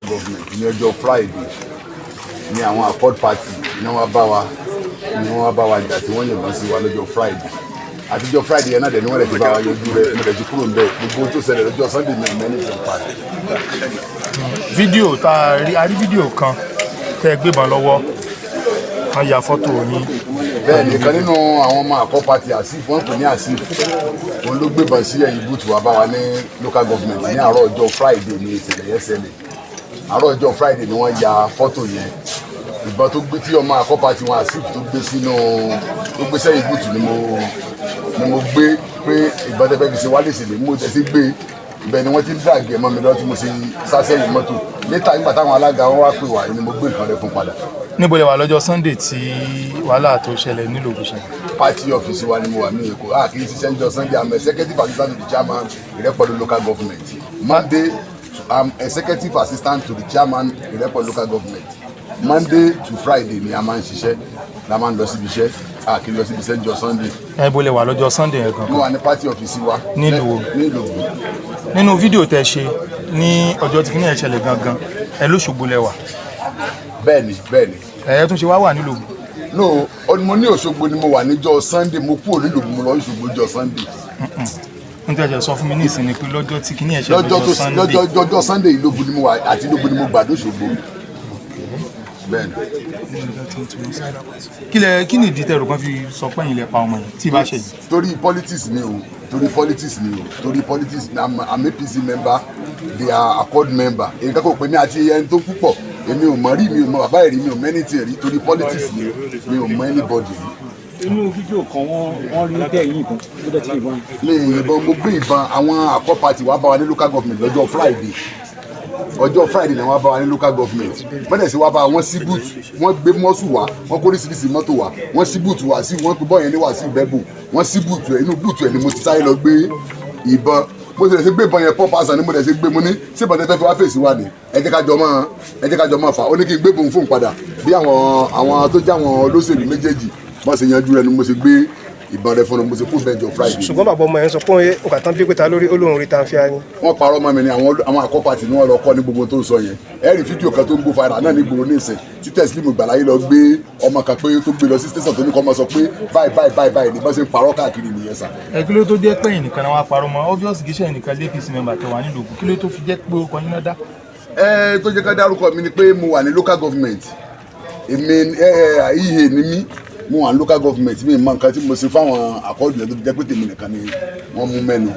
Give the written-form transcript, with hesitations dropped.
government ní ọjọ́ Friday ní àwọn accord party ní wọ́n bá wa jà tí wọ́n yìnbọn sí wa lọ́jọ́ Friday àtijọ́ Friday yẹn náà dẹ̀ ni wọ́n lè ti bá wa yọjú rẹ̀ mo lè ti kúrò níbẹ̀ gbogbo tó ṣẹlẹ̀ lọ́jọ́ Sunday ní mẹ́rin tó ń parí. Fídíò tá a rí fídíò kan tẹ́ ẹ gbébọn lọ́wọ́ wọ́n ya fọ́tò yín. Bẹ́ẹ̀ ni kan nínú àwọn ọmọ accord party Asif wọ́n pè ní Asif òun ló gbébọn sí ẹ̀yìn búùtù wa bá wa ní local government ní àárọ̀ ọjọ́ Friday ní ìṣẹ̀lẹ̀ yẹn ṣẹlẹ̀ àárọ̀ ọjọ́ Friday ni wọ́n ya fọ́tò yẹn ìbọn tó gbé tí ọmọ accord party wọn Asif tó gbé sẹ́yìn búùtù ni mo gbé pé ìbọn tẹ́fẹ́ fi ṣe wálé sílẹ̀ mo tẹ̀ sí gbé ibẹ̀ ni wọ́n ti ń dàgé ẹ̀mọ́ mi lọ́wọ́ tí mo ṣe sásẹ́yìn mọ́tò níta nígbà táwọn alága wọn wá pè wá ni mo gbé nǹkan rẹ̀ fún padà. Níbo lẹ wà lọ́jọ́ Sunday tí wàhálà tó ṣẹlẹ̀ nílùú Ògùnṣẹ́? Party office wa ni mo wà ní Èkó kì í ṣiṣẹ́ níjọ́ Sunday I'm executive assistant to the chairman Ìrẹ́pọ̀dù local government Monday I'm executive assistant to the chairman Ìrẹ́pọ̀dù local government Monday to Friday ni a máa ń ṣiṣẹ́ la máa ń lọ síbi iṣẹ́ kì í lọ síbi iṣẹ́ níjọ́ Sunday. Níbo lẹ wà lọ́jọ́ Sunday yẹn gangan? mo wà ní party office wa nílùú Ògùn. Nínú fídíò tẹ́ ṣe ní ọjọ́ tí kìnìyàn ṣẹlẹ̀ gangan ẹ l'Óṣogbo lẹ wà. Bẹ́ẹ̀ni. Ẹ tún ṣe wá wà nílùú Ògùn. No, mo ní Òṣogbo ni mo wà níjọ́ Sunday mo kúrò nílùú Ògùn mo lọ Òṣogbo níjọ́ Sunday. N tẹ́jẹ̀ sọ fún mi ní ìsinmi pé lọ́jọ́ tí kìnìyàn ṣẹlẹ̀ lọ́jọ́ Sunday ìlógun ni mo wà àti ìlógun ni mo gbà d'Óṣogbo. Bẹ́ẹ̀ni. Kí ni ìdí tẹ̀rù kan fi sọ pé ẹ̀yin lẹ pa ọmọ yẹn tí bá ṣe yìí? Torí politics ni o I'm APC member they are accord member èyí kẹ́kọ̀ọ́ pé mi àti ẹni tó púpọ̀ èmi ò mọ̀ rí mi ò mọ̀ bàbá ẹ̀rí mi ò mẹ́ni tí rí torí politics ni mi ò mọ̀ anybody rí. Inú fídíò kan wọ́n rí tẹ̀ yín ìbọn ó dẹ̀ ti ìbọn. lè ìbọn mo gbé ìbọn àwọn accord party wá bá wa ní local government lọ́jọ́ Friday ni wọ́n bá wa ní local government bẹ́ẹ̀ sì wá bá wọn sí boot wọ́n gbé mọ́sù wá wọ́n kó oríṣiríṣi mọ́tò wá wọ́n sí boot wá sí wọ́n pe bọ́ọ̀yẹn ní wá sí ìbẹ́bù wọ́n sí boot ẹ̀ inú boot ẹ̀ ni mo ti sáré lọ gbé ìbọn mo ti lè ṣe gbé ìbọn yẹn pọ́ pàṣẹ ni mo lè ṣe gbé mo ní ṣé ìbọn tẹ́tẹ́ fi wá fèsì wá ni ẹ jẹ́ ká jọ mọ́ fà ó ní kí n gbé bòun fóun padà bí àwọn tó jẹ́ àwọn olóṣèlú méjèèjì wọ́n ṣe yanjú rẹ̀ ni mo ṣe gbé ìbọn rẹ fún un mo ṣe kú bẹ́ẹ̀jọ Friday. Ṣùgbọ́n bàbá ọmọ yẹn sọ pé nǹkan tán bí pé ta lórí olóhùn rí tàǹfìà ni. Wọ́n parọ́ mọ́ mi ni àwọn accord party ni wọ́n lọ kọ́ ní gbogbo tó ń sọ yẹn ẹ rí fídíò kan tó ń gbó fara náà ní gbòòrò ní ìsìn tí Teslim Gbàláyé lọ gbé ọmọ kan pé tó gbé lọ sí station tó ní kọ́ ọmọ sọ pé báyìí ní bá ṣe ń parọ́ káàkiri nìyẹn sà. Kí ló tó jẹ́ pé ẹnìkan náà wá parọ́ mọ́ obvious kì í ṣe ẹnìkan APC member tẹ̀wá nílùú Ògùn kí ló tó fi jẹ́ pé orúkọ yín náà dá. Tó jẹ́ ká dárúkọ mi ni pé mo wà ní local government èmi ìhè ni mí mo wà ní local government mi mọ nǹkan tí mo ṣe fáwọn àkọọ́dù yẹn tó fi jẹ́ pé tèmi nìkan ni wọ́n mú mẹ́nu.